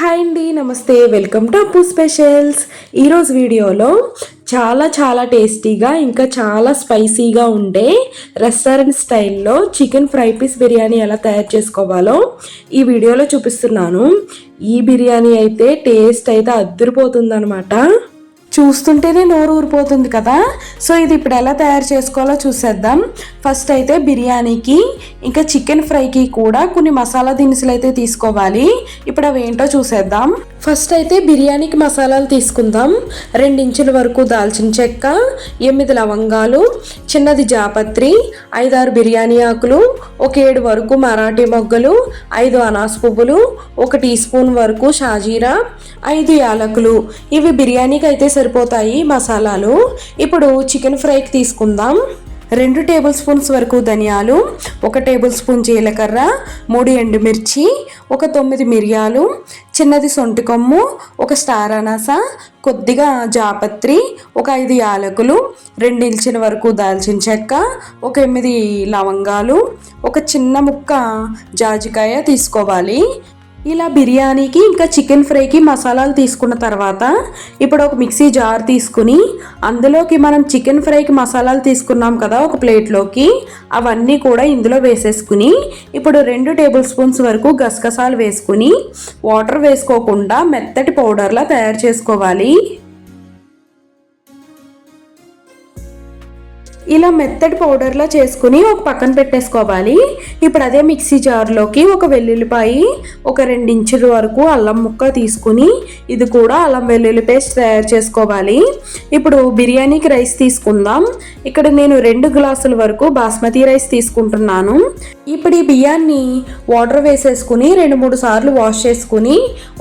Hi అండి, నమస్తే, welcome to అప్పు స్పెషల్స్. ఈరోజు వీడియోలో చాలా టేస్టీగా ఇంకా చాలా స్పైసీగా ఉండే రెస్టారెంట్ స్టైల్లో చికెన్ ఫ్రై పీస్ బిర్యానీ ఎలా తయారు చేసుకోవాలో ఈ వీడియోలో చూపిస్తున్నాను. ఈ బిర్యానీ అయితే టేస్ట్ అయితే అద్దరిపోతుందన్నమాట. చూస్తుంటేనే నోరు ఊరిపోతుంది కదా. సో ఇది ఇప్పుడు ఎలా తయారు చేసుకోవాలో చూసేద్దాం. ఫస్ట్ అయితే బిర్యానీకి ఇంకా చికెన్ ఫ్రైకి కూడా కొన్ని మసాలా దినుసులు అయితే తీసుకోవాలి. ఇప్పుడు అవి ఏంటో చూసేద్దాం. ఫస్ట్ అయితే బిర్యానీకి మసాలాలు తీసుకుందాం. 2 ఇంచుల వరకు దాల్చిన చెక్క, 8 లవంగాలు, చిన్నది జాపత్రి, 5-6 బిర్యానీ ఆకులు, 7 వరకు మరాఠీ మొగ్గలు, 5 అనాస్ పువ్వులు, 1 టీ స్పూన్ వరకు షాజీరా, 5 యాలకులు. ఇవి బిర్యానీకి అయితే సరిపోతాయి మసాలాలు. ఇప్పుడు చికెన్ ఫ్రైకి తీసుకుందాం. 2 టేబుల్ స్పూన్స్ వరకు ధనియాలు, 1 టేబుల్ స్పూన్ జీలకర్ర, 3 ఎండుమిర్చి, 9 మిరియాలు, చిన్నది సొంటి కొమ్ము, 1 స్టార్ అనాస, కొద్దిగా జాపత్రి, 5 యాలకులు, 2 ఇంచుల వరకు దాల్చిన చెక్క, 8 లవంగాలు, 1 చిన్న ముక్క జాజికాయ తీసుకోవాలి. ఇలా బిర్యానీకి ఇంకా చికెన్ ఫ్రైకి మసాలాలు తీసుకున్న తర్వాత ఇప్పుడు ఒక మిక్సీ జార్ తీసుకుని అందులోకి మనం చికెన్ ఫ్రైకి మసాలాలు తీసుకున్నాం కదా ఒక ప్లేట్లోకి, అవన్నీ కూడా ఇందులో వేసేసుకుని ఇప్పుడు 2 టేబుల్ స్పూన్స్ వరకు గసగసాలు వేసుకుని వాటర్ వేసుకోకుండా మెత్తటి పౌడర్లా తయారు చేసుకోవాలి. ఇలా మెత్తటి పౌడర్లా చేసుకుని ఒక పక్కన పెట్టేసుకోవాలి. ఇప్పుడు అదే మిక్సీ జార్లోకి ఒక వెల్లుల్లిపాయి, 2 ఇంచుల వరకు అల్లం ముక్క తీసుకుని ఇది కూడా అల్లం వెల్లుల్లి పేస్ట్ తయారు చేసుకోవాలి. ఇప్పుడు బిర్యానీకి రైస్ తీసుకుందాం. ఇక్కడ నేను 2 గ్లాసుల వరకు బాస్మతి రైస్ తీసుకుంటున్నాను. ఇప్పుడు ఈ బియ్యాన్ని వాటర్ వేసేసుకుని 2-3 సార్లు వాష్ చేసుకుని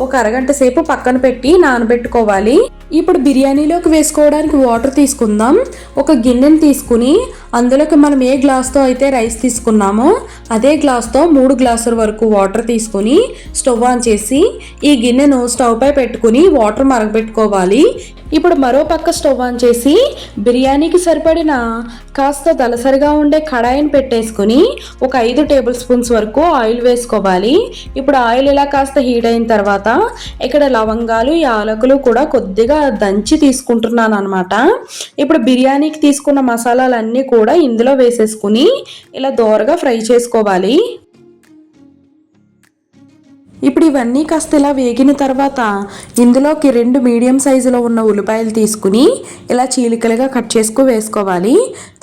ఒక అరగంట సేపు పక్కన పెట్టి నానబెట్టుకోవాలి. ఇప్పుడు బిర్యానీలోకి వేసుకోవడానికి వాటర్ తీసుకుందాం. ఒక గిన్నెని తీసుకుని అందులోకి మనం ఏ గ్లాస్తో అయితే రైస్ తీసుకున్నామో అదే గ్లాస్తో 3 గ్లాసుల వరకు వాటర్ తీసుకుని స్టవ్ ఆన్ చేసి ఈ గిన్నెను స్టవ్ పై పెట్టుకుని వాటర్ మరగబెట్టుకోవాలి. ఇప్పుడు మరో పక్క స్టవ్ ఆన్ చేసి బిర్యానీకి సరిపడిన కాస్త దలసరిగా ఉండే కడాయిని పెట్టేసుకుని ఒక 5 టేబుల్ స్పూన్స్ వరకు ఆయిల్ వేసుకోవాలి. ఇప్పుడు ఆయిల్ ఇలా కాస్త హీట్ అయిన తర్వాత ఇక్కడ లవంగాలు, యాలకులు కూడా కొద్దిగా దంచి తీసుకుంటున్నాను అనమాట. ఇప్పుడు బిర్యానీకి తీసుకున్న మసాలాలన్నీ కూడా ఇందులో వేసేసుకుని ఇలా దోరగా ఫ్రై చేసుకోవాలి. ఇప్పుడు ఇవన్నీ కాస్త ఇలా వేగిన తర్వాత ఇందులోకి 2 మీడియం సైజులో ఉన్న ఉల్లిపాయలు తీసుకుని ఇలా చీలికలుగా కట్ చేసుకు వేసుకోవాలి.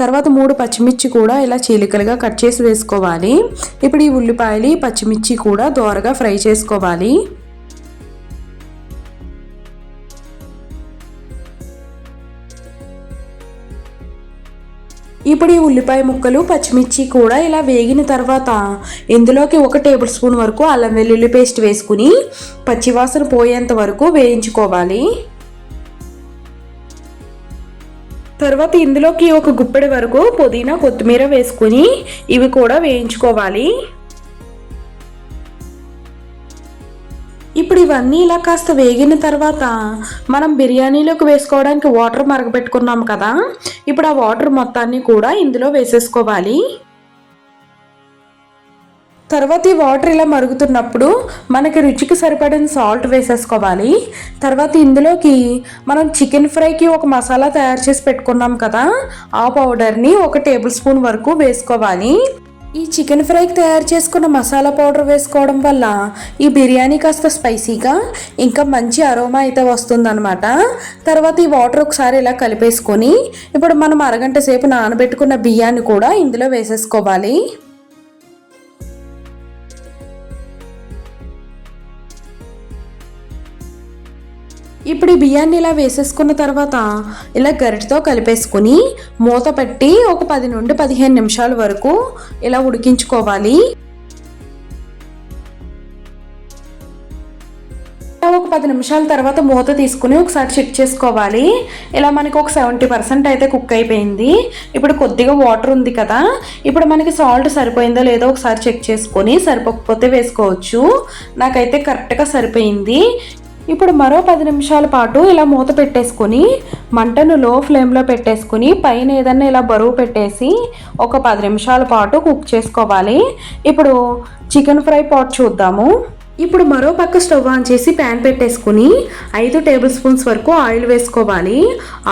తర్వాత 3 పచ్చిమిర్చి కూడా ఇలా చీలికలుగా కట్ చేసి వేసుకోవాలి. ఇప్పుడు ఈ ఉల్లిపాయలు, పచ్చిమిర్చి కూడా దోరగా ఫ్రై చేసుకోవాలి. ఇప్పుడు ఈ ఉల్లిపాయ ముక్కలు, పచ్చిమిర్చి కూడా ఇలా వేగిన తర్వాత ఇందులోకి 1 టేబుల్ స్పూన్ వరకు అల్లం వెల్లుల్లి పేస్ట్ వేసుకుని పచ్చివాసన పోయేంత వరకు వేయించుకోవాలి. తర్వాత ఇందులోకి 1 గుప్పెడి వరకు పుదీనా, కొత్తిమీర వేసుకుని ఇవి కూడా వేయించుకోవాలి. ఇప్పుడు ఇవన్నీ ఇలా కాస్త వేగిన తర్వాత మనం బిర్యానీలోకి వేసుకోవడానికి వాటర్ మరగబెట్టుకున్నాం కదా, ఇప్పుడు ఆ వాటర్ మొత్తాన్ని కూడా ఇందులో వేసేసుకోవాలి. తర్వాత ఈ వాటర్ ఇలా మరుగుతున్నప్పుడు మనకి రుచికి సరిపడిన సాల్ట్ వేసేసుకోవాలి. తర్వాత ఇందులోకి మనం చికెన్ ఫ్రైకి ఒక మసాలా తయారు చేసి పెట్టుకున్నాం కదా, ఆ పౌడర్ని 1 టేబుల్ స్పూన్ వరకు వేసుకోవాలి. ఈ చికెన్ ఫ్రైకి తయారు చేసుకున్న మసాలా పౌడర్ వేసుకోవడం వల్ల ఈ బిర్యానీ కాస్త స్పైసీగా ఇంకా మంచి అరోమా అయితే వస్తుందన్నమాట. తర్వాత ఈ వాటర్ ఒకసారి ఇలా కలిపేసుకొని ఇప్పుడు మనం అరగంట సేపు నానబెట్టుకున్న బియ్యాన్ని కూడా ఇందులో వేసేసుకోవాలి. ఇప్పుడు ఈ బియ్యాన్ని ఇలా వేసేసుకున్న తర్వాత ఇలా గరిటతో కలిపేసుకుని మూత పెట్టి ఒక 10 నుండి 15 నిమిషాల వరకు ఇలా ఉడికించుకోవాలి. ఒక 10 నిమిషాల తర్వాత మూత తీసుకుని ఒకసారి చెక్ చేసుకోవాలి. ఇలా మనకి ఒక 70% అయితే కుక్ అయిపోయింది. ఇప్పుడు కొద్దిగా వాటర్ ఉంది కదా, ఇప్పుడు మనకి సాల్ట్ సరిపోయిందో లేదో ఒకసారి చెక్ చేసుకొని సరిపోకపోతే వేసుకోవచ్చు. నాకైతే కరెక్ట్గా సరిపోయింది. ఇప్పుడు మరో 10 నిమిషాల పాటు ఇలా మూత పెట్టేసుకొని మంటను లో ఫ్లేమ్లో పెట్టేసుకుని పైన ఏదన్నా ఇలా బరువు పెట్టేసి ఒక 10 నిమిషాల పాటు కుక్ చేసుకోవాలి. ఇప్పుడు చికెన్ ఫ్రై పాట్ చూద్దాము. ఇప్పుడు మరో పక్క స్టవ్ ఆన్ చేసి ప్యాన్ పెట్టేసుకుని 5 టేబుల్ స్పూన్స్ వరకు ఆయిల్ వేసుకోవాలి.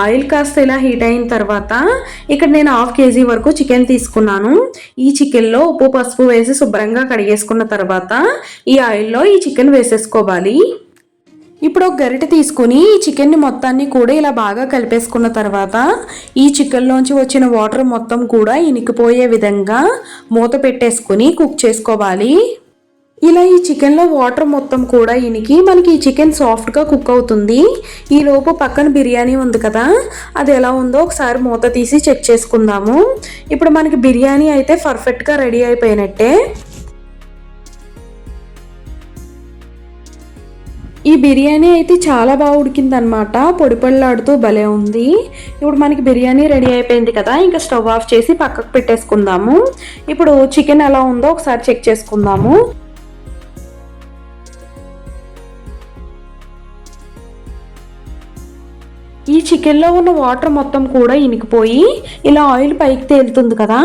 ఆయిల్ కాస్త ఇలా హీట్ అయిన తర్వాత ఇక్కడ నేను 1/2 kg వరకు చికెన్ తీసుకున్నాను. ఈ చికెన్లో ఉప్పు పసుపు వేసి శుభ్రంగా కడిగేసుకున్న తర్వాత ఈ ఆయిల్లో ఈ చికెన్ వేసేసుకోవాలి. ఇప్పుడు ఒక గరిటె తీసుకుని ఈ చికెన్ని మొత్తాన్ని కూడా ఇలా బాగా కలిపేసుకున్న తర్వాత ఈ చికెన్లోంచి వచ్చిన వాటర్ మొత్తం కూడా ఇనికిపోయే విధంగా మూత పెట్టేసుకుని కుక్ చేసుకోవాలి. ఇలా ఈ చికెన్లో వాటర్ మొత్తం కూడా ఇనికి మనకి ఈ చికెన్ సాఫ్ట్గా కుక్ అవుతుంది. ఈ లోపు పక్కన బిర్యానీ ఉంది కదా, అది ఎలా ఉందో ఒకసారి మూత తీసి చెక్ చేసుకుందాము. ఇప్పుడు మనకి బిర్యానీ అయితే పర్ఫెక్ట్గా రెడీ అయిపోయినట్టే. ఈ బిర్యానీ అయితే చాలా బాగా ఉడికిందనమాట, పొడి పొడిలాడుతూ భలే ఉంది. ఇప్పుడు మనకి బిర్యానీ రెడీ అయిపోయింది కదా, ఇంకా స్టవ్ ఆఫ్ చేసి పక్కకు పెట్టేసుకుందాము. ఇప్పుడు చికెన్ ఎలా ఉందో ఒకసారి చెక్ చేసుకుందాము. ఈ చికెన్లో ఉన్న వాటర్ మొత్తం కూడా ఇనికిపోయి ఇలా ఆయిల్ పైకి తేలుతుంది కదా.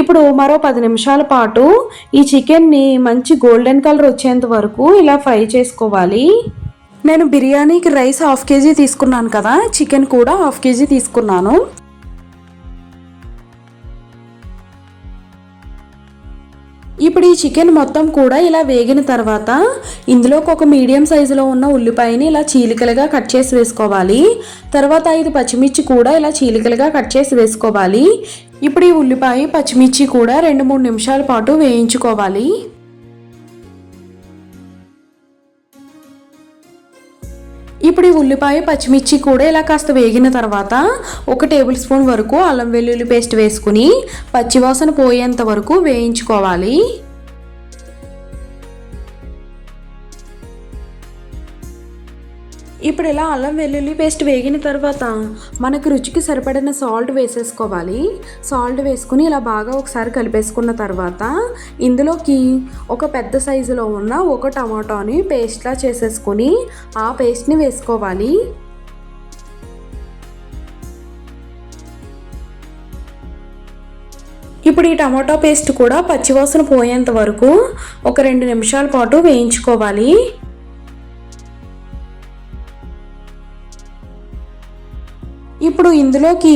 ఇప్పుడు మరో 10 నిమిషాల పాటు ఈ చికెన్ని మంచి గోల్డెన్ కలర్ వచ్చేంత వరకు ఇలా ఫ్రై చేసుకోవాలి. నేను బిర్యానీకి రైస్ 1/2 kg తీసుకున్నాను కదా, చికెన్ కూడా 1/2 kg తీసుకున్నాను. ఇప్పుడు ఈ చికెన్ మొత్తం కూడా ఇలా వేగిన తర్వాత ఇందులోకి ఒక మీడియం సైజులో ఉన్న ఉల్లిపాయని ఇలా చీలికలుగా కట్ చేసి వేసుకోవాలి. తర్వాత 5 పచ్చిమిర్చి కూడా ఇలా చీలికలుగా కట్ చేసి వేసుకోవాలి. ఇప్పుడు ఈ ఉల్లిపాయ పచ్చిమిర్చి కూడా 2-3 నిమిషాల పాటు వేయించుకోవాలి. ఇప్పుడు ఈ ఉల్లిపాయ పచ్చిమిర్చి కూడా ఇలా కాస్త వేగిన తర్వాత 1 టేబుల్ స్పూన్ వరకు అల్లం వెల్లుల్లి పేస్ట్ వేసుకుని పచ్చివాసన పోయేంత వరకు వేయించుకోవాలి. ఇప్పుడు ఇలా అల్లం వెల్లుల్లి పేస్ట్ వేగిన తర్వాత మనకు రుచికి సరిపడిన సాల్ట్ వేసేసుకోవాలి. సాల్ట్ వేసుకుని ఇలా బాగా ఒకసారి కలిపేసుకున్న తర్వాత ఇందులోకి ఒక పెద్ద సైజులో ఉన్న 1 టమాటాని పేస్ట్లా చేసేసుకుని ఆ పేస్ట్ని వేసుకోవాలి. ఇప్పుడు ఈ టమాటా పేస్ట్ కూడా పచ్చివాసన పోయేంత వరకు ఒక 2 నిమిషాల పాటు వేయించుకోవాలి. ఇప్పుడు ఇందులోకి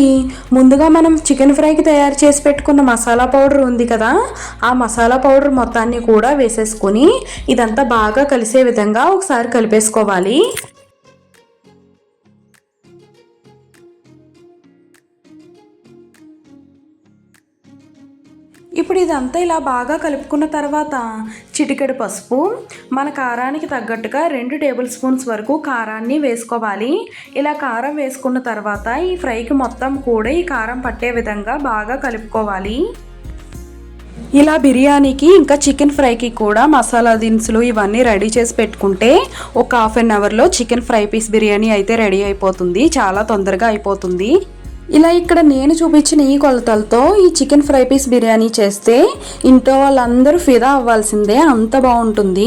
ముందుగా మనం చికెన్ ఫ్రైకి తయారు చేసి పెట్టుకున్న మసాలా పౌడర్ ఉంది కదా, ఆ మసాలా పౌడర్ మొత్తాన్ని కూడా వేసేసుకొని ఇదంతా బాగా కలిసే విధంగా ఒకసారి కలిపేసుకోవాలి. ఇప్పుడు ఇదంతా ఇలా బాగా కలుపుకున్న తర్వాత చిటికెడు పసుపు, మన కారానికి తగ్గట్టుగా 2 టేబుల్ స్పూన్స్ వరకు కారాన్ని వేసుకోవాలి. ఇలా కారం వేసుకున్న తర్వాత ఈ ఫ్రైకి మొత్తం కూడా ఈ కారం పట్టే విధంగా బాగా కలుపుకోవాలి. ఇలా బిర్యానీకి ఇంకా చికెన్ ఫ్రైకి కూడా మసాలా దినుసులు ఇవన్నీ రెడీ చేసి పెట్టుకుంటే ఒక 1/2 అవర్లో చికెన్ ఫ్రై పీస్ బిర్యానీ అయితే రెడీ అయిపోతుంది. చాలా తొందరగా అయిపోతుంది. ఇలా ఇక్కడ నేను చూపించిన ఈ కొలతలతో ఈ చికెన్ ఫ్రై పీస్ బిర్యానీ చేస్తే ఇంట్లో వాళ్ళందరూ ఫిదా అవ్వాల్సిందే, అంత బాగుంటుంది.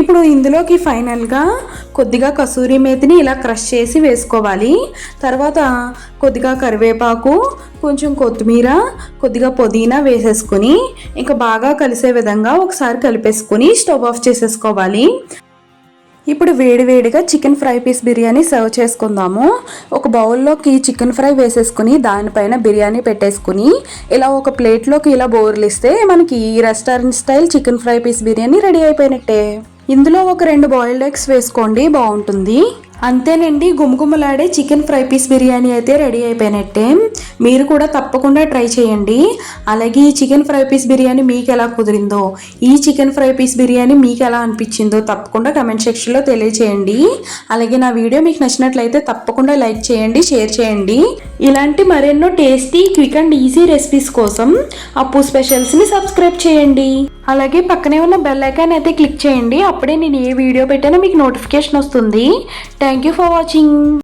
ఇప్పుడు ఇందులోకి ఫైనల్గా కొద్దిగా కసూరి మేతిని ఇలా క్రష్ చేసి వేసుకోవాలి. తర్వాత కొద్దిగా కరివేపాకు, కొంచెం కొత్తిమీర, కొద్దిగా పుదీనా వేసేసుకుని ఇంకా బాగా కలిసే విధంగా ఒకసారి కలిపేసుకుని స్టవ్ ఆఫ్ చేసేసుకోవాలి. ఇప్పుడు వేడివేడిగా chicken fry piece biryani serve చేసుకుందాము. ఒక బౌల్లోకి చికెన్ ఫ్రై వేసేసుకుని దానిపైన బిర్యానీ పెట్టేసుకుని ఇలా ఒక ప్లేట్లోకి ఇలా బోర్లిస్తే మనకి restaurant style chicken fry piece biryani ready అయిపోయినట్టే. ఇందులో ఒక 2 బాయిల్డ్ ఎగ్స్ వేసుకోండి, బాగుంటుంది. అంతేనండి, గుమగుమలాడే చికెన్ ఫ్రై పీస్ బిర్యానీ అయితే రెడీ అయిపోయినట్టే. మీరు కూడా తప్పకుండా ట్రై చేయండి. అలాగే ఈ చికెన్ ఫ్రై పీస్ బిర్యానీ మీకు ఎలా కుదిరిందో, ఈ చికెన్ ఫ్రై పీస్ బిర్యానీ మీకు ఎలా అనిపించిందో తప్పకుండా కమెంట్ సెక్షన్లో తెలియచేయండి. అలాగే నా వీడియో మీకు నచ్చినట్లయితే తప్పకుండా లైక్ చేయండి, షేర్ చేయండి. ఇలాంటి మరెన్నో tasty, quick and easy recipes కోసం అప్పు స్పెషల్స్ని సబ్స్క్రైబ్ చేయండి. అలాగే పక్కనే ఉన్న బెల్ ఐకాన్ అయితే క్లిక్ చేయండి. అప్పుడే నేను ఏ వీడియో పెట్టినా మీకు నోటిఫికేషన్ వస్తుంది. Thank you for watching.